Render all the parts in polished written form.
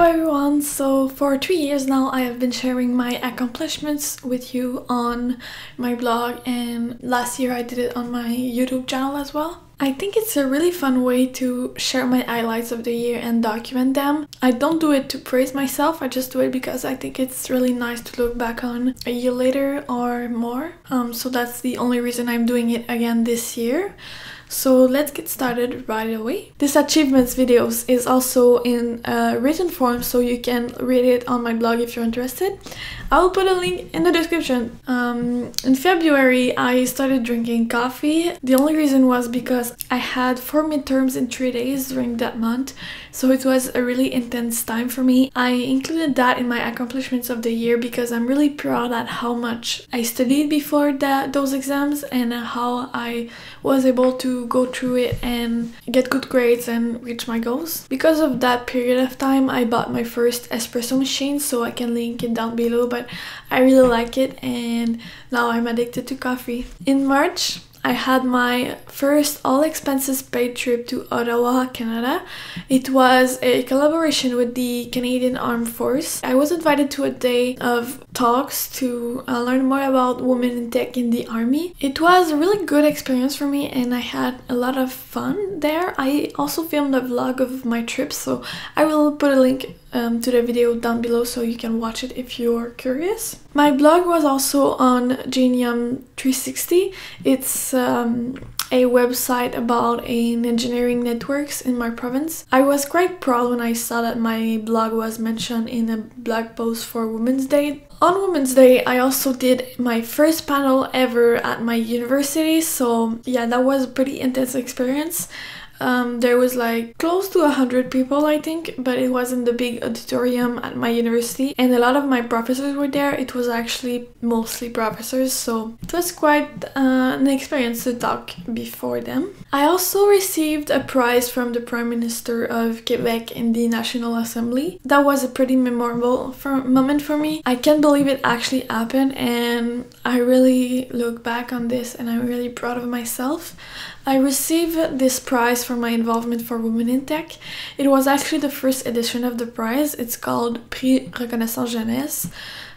everyone! So for 3 years now I have been sharing my accomplishments with you on my blog, and last year I did it on my YouTube channel as well. I think it's a really fun way to share my highlights of the year and document them. I don't do it to praise myself, I just do it because I think it's really nice to look back on a year later or more. So that's the only reason I'm doing it again this year. So let's get started right away. This achievements videos is also in written form, so you can read it on my blog if you're interested. I will put a link in the description. In February I started drinking coffee. The only reason was because I had 4 midterms in 3 days during that month, so it was a really intense time for me. I included that in my accomplishments of the year because I'm really proud at how much I studied before those exams and how I was able to go through it and get good grades and reach my goals. Because of that period of time I bought my first espresso machine, so I can link it down below, but I really like it and now I'm addicted to coffee. In March I had my first all-expenses paid trip to Ottawa, Canada. It was a collaboration with the Canadian Armed Force. I was invited to a day of talks to learn more about women in tech in the army. It was a really good experience for me and I had a lot of fun there. I also filmed a vlog of my trip, so I will put a link to the video down below so you can watch it if you're curious. My blog was also on Genium 360. It's a website about engineering networks in my province. I was quite proud when I saw that my blog was mentioned in a blog post for Women's Day. On Women's Day I also did my first panel ever at my university, so yeah, that was a pretty intense experience. There was like close to 100 people I think, but it was in the big auditorium at my university and a lot of my professors were there. It was actually mostly professors, so it was quite an experience to talk before them. I also received a prize from the Prime Minister of Quebec in the National Assembly. That was a pretty memorable moment for me. I can't believe it actually happened and I really look back on this and I'm really proud of myself. I received this prize for my involvement for Women in Tech. It was actually the first edition of the prize. It's called Prix Reconnaissance Jeunesse.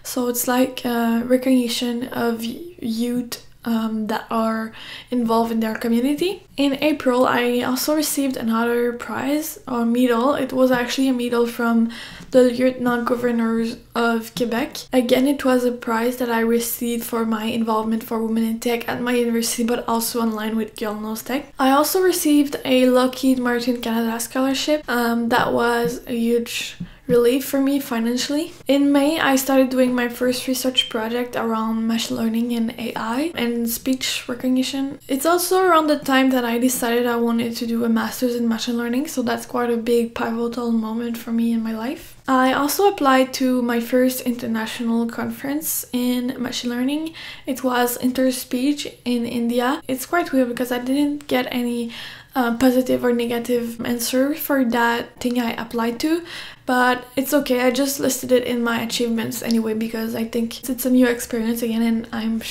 So it's like recognition of youth that are involved in their community. In April I also received another prize or medal. It was actually a medal from the Lieutenant Governors of Quebec. Again, it was a prize that I received for my involvement for Women in Tech at my university, but also online with Girl Knows Tech. I also received a Lockheed Martin Canada scholarship. That was a huge relief for me financially. In May, I started doing my first research project around machine learning and AI and speech recognition. It's also around the time that I decided I wanted to do a master's in machine learning, so that's quite a big pivotal moment for me in my life. I also applied to my first international conference in machine learning. It was Interspeech in India. It's quite weird because I didn't get any positive or negative answer for that thing I applied to, but it's okay. I just listed it in my achievements anyway because I think it's a new experience again, and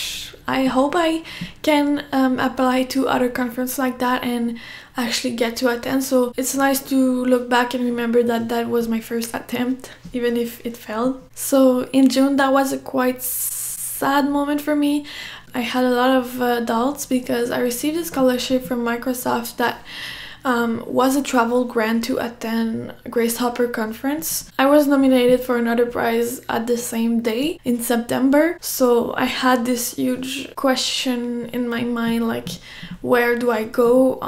I hope I can apply to other conferences like that and actually get to attend. So it's nice to look back and remember that that was my first attempt, even if it failed. So in June, that was a quite sad moment for me. I had a lot of doubts because I received a scholarship from Microsoft that was a travel grant to attend Grace Hopper conference. I was nominated for another prize at the same day in September, so I had this huge question in my mind, like, where do I go?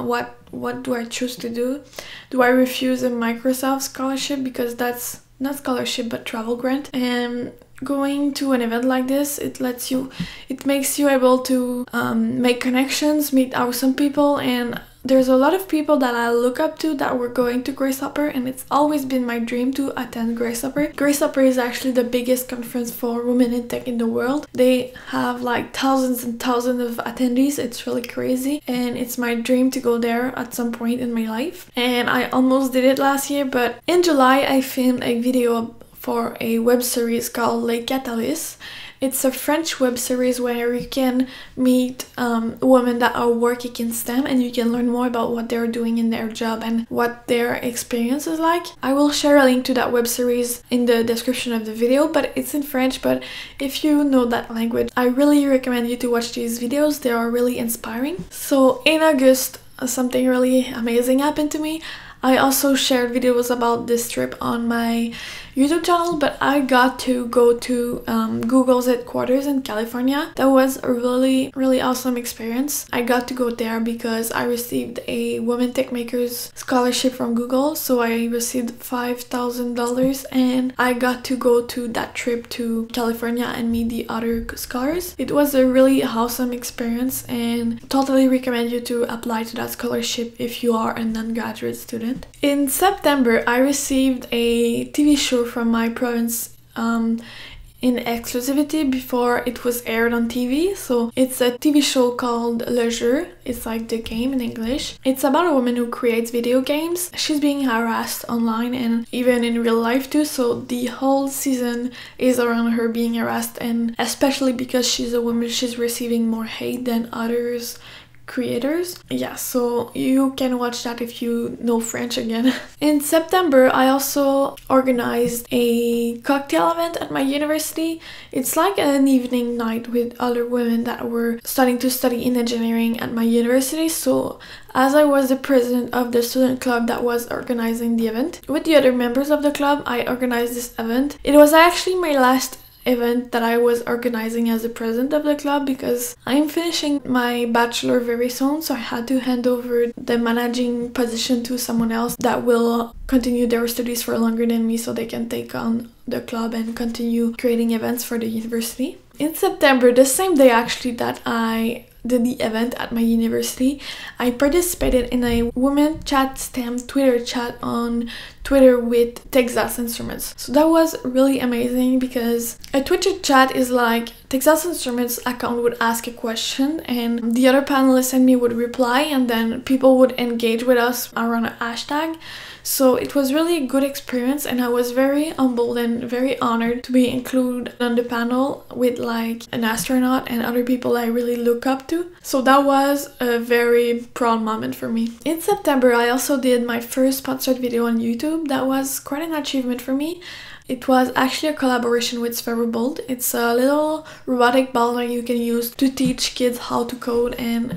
What do I choose to do? Do I refuse a Microsoft scholarship because that's not scholarship but travel grant? And going to an event like this, it makes you able to make connections, meet awesome people, and there's a lot of people that I look up to that were going to Grace Hopper, and it's always been my dream to attend Grace Hopper. Grace Hopper is actually the biggest conference for women in tech in the world. They have like thousands and thousands of attendees. It's really crazy, and it's my dream to go there at some point in my life. And I almost did it last year, but in July I filmed a video for a web series called Lake Catalyst, It's a French web series where you can meet women that are working in STEM, and you can learn more about what they're doing in their job and what their experience is like. I will share a link to that web series in the description of the video, but it's in French. But if you know that language, I really recommend you to watch these videos. They are really inspiring. So in August, something really amazing happened to me. I also shared videos about this trip on my YouTube channel, but I got to go to Google's headquarters in California. That was a really awesome experience. I got to go there because I received a Women Tech Makers scholarship from Google, so I received $5,000 and I got to go to that trip to California and meet the other scholars. It was a really awesome experience and totally recommend you to apply to that scholarship if you are a non-graduate student. In September, I received a TV show from my province in exclusivity before it was aired on TV. So it's a TV show called Le Jeu. It's like the game in English. It's about a woman who creates video games. She's being harassed online and even in real life too, so the whole season is around her being harassed, and especially because she's a woman, she's receiving more hate than others creators. Yeah, so you can watch that if you know French again. In September, I also organized a cocktail event at my university. It's like an evening night with other women that were starting to study in engineering at my university. So as I was the president of the student club that was organizing the event, with the other members of the club, I organized this event. It was actually my last event that I was organizing as the president of the club because I'm finishing my bachelor very soon, so I had to hand over the managing position to someone else that will continue their studies for longer than me so they can take on the club and continue creating events for the university. In September, the same day actually that I did the event at my university, I participated in a Women Chat STEM Twitter chat on Twitter with Texas Instruments. So that was really amazing because a Twitter chat is like Texas Instruments account would ask a question and the other panelists and me would reply, and then people would engage with us around a hashtag. So it was really a good experience, and I was very humbled and very honored to be included on the panel with like an astronaut and other people I really look up to. So that was a very proud moment for me. In September, I also did my first sponsored video on YouTube. That was quite an achievement for me. It was actually a collaboration with Bolt. It's a little robotic ball that you can use to teach kids how to code and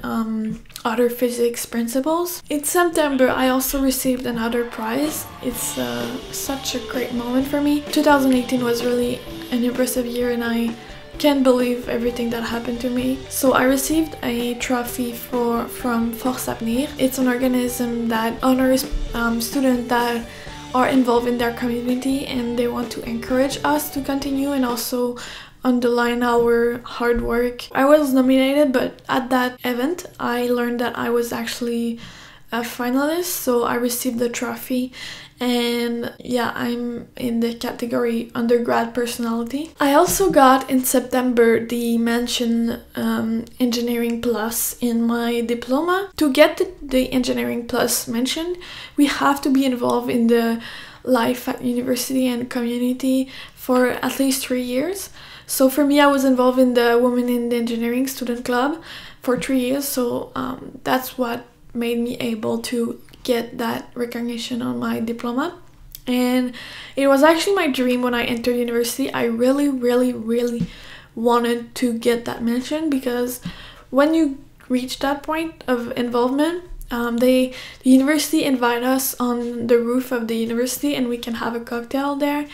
other physics principles. In September, I also received another prize. It's such a great moment for me. 2018 was really an impressive year and I can't believe everything that happened to me. So I received a trophy from Force Avenir. It's an organism that honors students that are involved in their community and they want to encourage us to continue and also underline our hard work. I was nominated, but at that event I learned that I was actually a finalist, so I received the trophy, and yeah, I'm in the category undergrad personality. I also got in September the mention Engineering Plus in my diploma. To get the Engineering Plus mention, we have to be involved in the life at university and community for at least 3 years. So for me, I was involved in the Women in the Engineering Student Club for 3 years, so that's what made me able to get that recognition on my diploma. And it was actually my dream when I entered university. I really wanted to get that mention because when you reach that point of involvement, the university invite us on the roof of the university and we can have a cocktail there.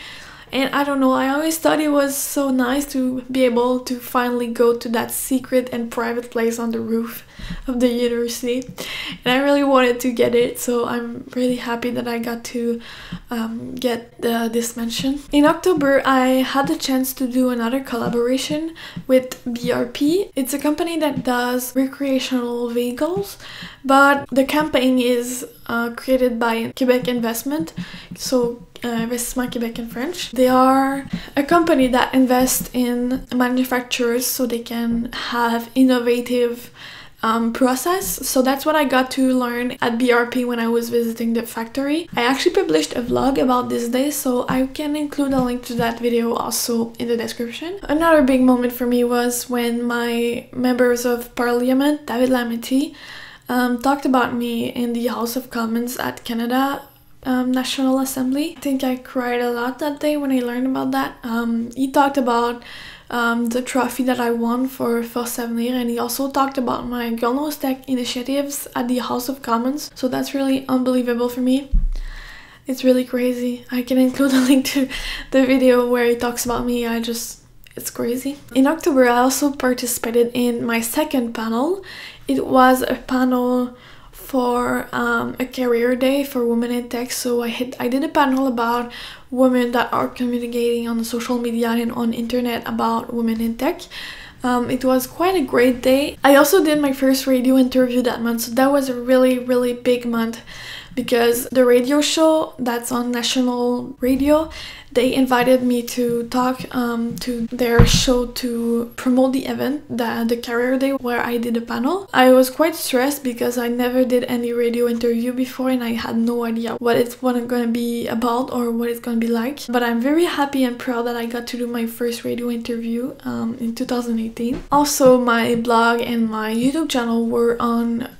And I don't know, I always thought it was so nice to be able to finally go to that secret and private place on the roof of the university. And I really wanted to get it, so I'm really happy that I got to get this mention. In October, I had the chance to do another collaboration with BRP. It's a company that does recreational vehicles, but the campaign is created by Quebec Investment, so Investissement Québec in French. They are a company that invests in manufacturers so they can have innovative process. So that's what I got to learn at BRP when I was visiting the factory. I actually published a vlog about this day, so I can include a link to that video also in the description. Another big moment for me was when my members of Parliament, David Lametti, talked about me in the House of Commons at Canada National Assembly. I think I cried a lot that day when I learned about that. He talked about the trophy that I won for Force Avenir, and he also talked about my Girl Knows Tech initiatives at the House of Commons. So that's really unbelievable for me. It's really crazy. I can include a link to the video where he talks about me. It's crazy. In October, I also participated in my second panel. It was a panel for a career day for women in tech. So I did a panel about women that are communicating on social media and on internet about women in tech. It was quite a great day. I also did my first radio interview that month, so that was a really big month, because the radio show that's on national radio, they invited me to talk to their show to promote the event, the career day where I did a panel. I was quite stressed because I never did any radio interview before and I had no idea what it's going to be about or what it's going to be like. But I'm very happy and proud that I got to do my first radio interview in 2018. Also, my blog and my YouTube channel were on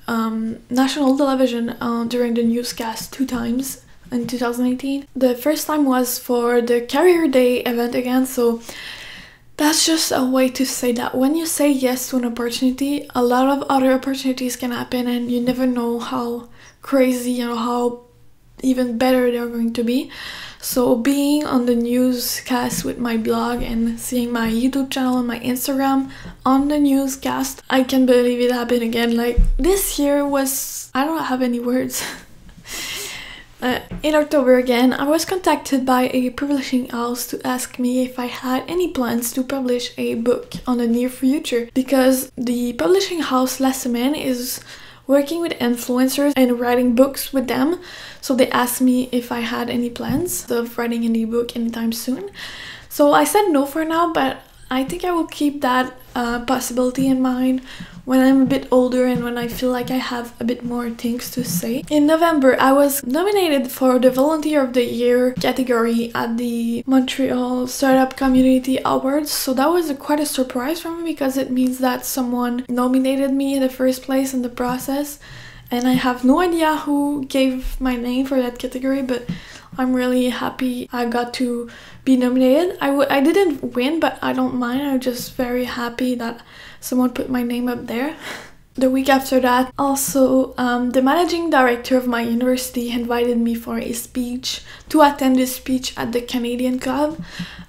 national television during the newscast 2 times in 2018. The first time was for the Career Day event again, so that's just a way to say that when you say yes to an opportunity, a lot of other opportunities can happen and you never know how crazy or how even better they're going to be. So being on the newscast with my blog and seeing my YouTube channel and my Instagram on the newscast, I can't believe it happened again. Like, this year was... I don't have any words. In October again, I was contacted by a publishing house to ask me if I had any plans to publish a book on the near future, because the publishing house La Semaine is working with influencers and writing books with them. So they asked me if I had any plans of writing any book anytime soon. So I said no for now, but I think I will keep that possibility in mind when I'm a bit older and when I feel like I have a bit more things to say. In November, I was nominated for the Volunteer of the Year category at the Montreal Startup Community Awards. So that was quite a surprise for me, because it means that someone nominated me in the first place in the process. And I have no idea who gave my name for that category, but I'm really happy I got to be nominated. I didn't win, but I don't mind. I'm just very happy that someone put my name up there. The week after that, also, the managing director of my university invited me for a speech, to attend this speech at the Canadian Club.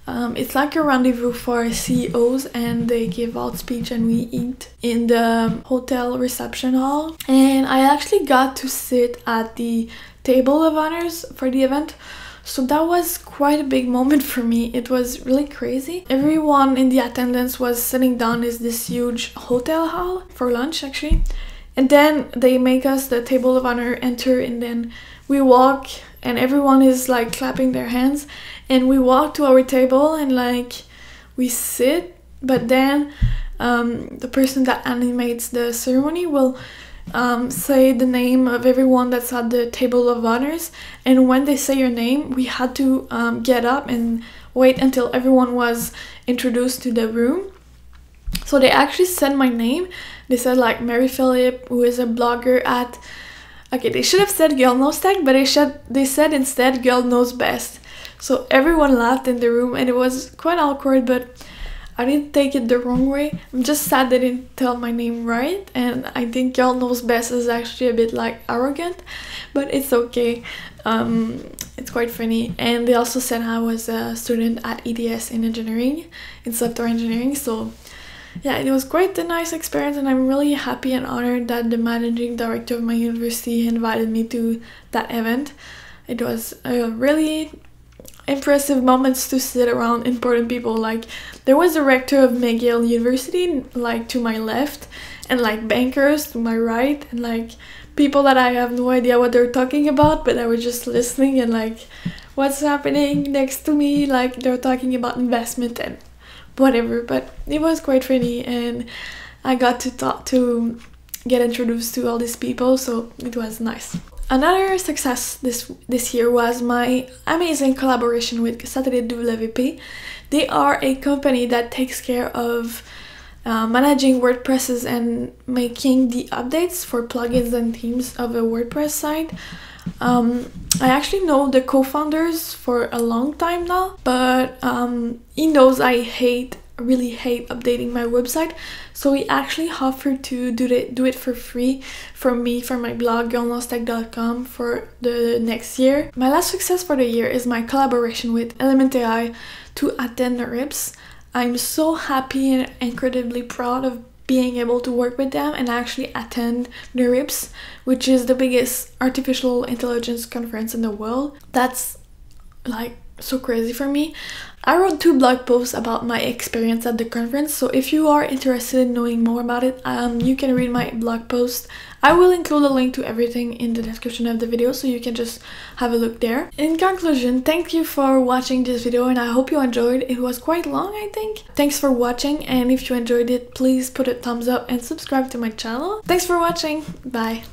It's like a rendezvous for CEOs, and they give out speech and we eat in the hotel reception hall. And I actually got to sit at the table of honors for the event. So that was quite a big moment for me. It was really crazy. Everyone in the attendance was sitting down in this huge hotel hall for lunch, actually. And then they make us the table of honor enter, and then we walk and everyone is like clapping their hands. And we walk to our table and like we sit, but then the person that animates the ceremony will say the name of everyone that's at the table of honors, and when they say your name, we had to get up and wait until everyone was introduced to the room. So they actually said my name. They said like Mary Phillip, who is a blogger at... Okay, they should have said Girl Knows Tech, but they said instead Girl Knows Best. So everyone laughed in the room and it was quite awkward, but I didn't take it the wrong way. I'm just sad they didn't tell my name right, and I think Girl Knows Best is actually a bit like arrogant, but it's okay. It's quite funny. And they also said I was a student at EDS in engineering, in software engineering, so yeah, it was quite a nice experience, and I'm really happy and honored that the managing director of my university invited me to that event. It was a really impressive moments to sit around important people. Like, there was the rector of McGill University like to my left, and like bankers to my right, and like people that I have no idea what they're talking about, but I was just listening and like, what's happening next to me, like they're talking about investment and whatever. But it was quite funny, and I got to talk to get introduced to all these people, so it was nice. Another success this year was my amazing collaboration with Saturday WP. They are a company that takes care of managing WordPresses and making the updates for plugins and themes of a WordPress site. I actually know the co-founders for a long time now, but he knows I really hate updating my website, so he actually offered to do it for free for me for my blog girlnosstech.com for the next year. My last success for the year is my collaboration with Element AI to attend the RIPS. I'm so happy and incredibly proud of being able to work with them and actually attend the RIPS, which is the biggest artificial intelligence conference in the world. That's like so crazy for me. I wrote 2 blog posts about my experience at the conference, so if you are interested in knowing more about it, you can read my blog post. I will include a link to everything in the description of the video, so you can just have a look there. In conclusion, thank you for watching this video and I hope you enjoyed. It was quite long, I think. Thanks for watching, and if you enjoyed it, please put a thumbs up and subscribe to my channel. Thanks for watching. Bye.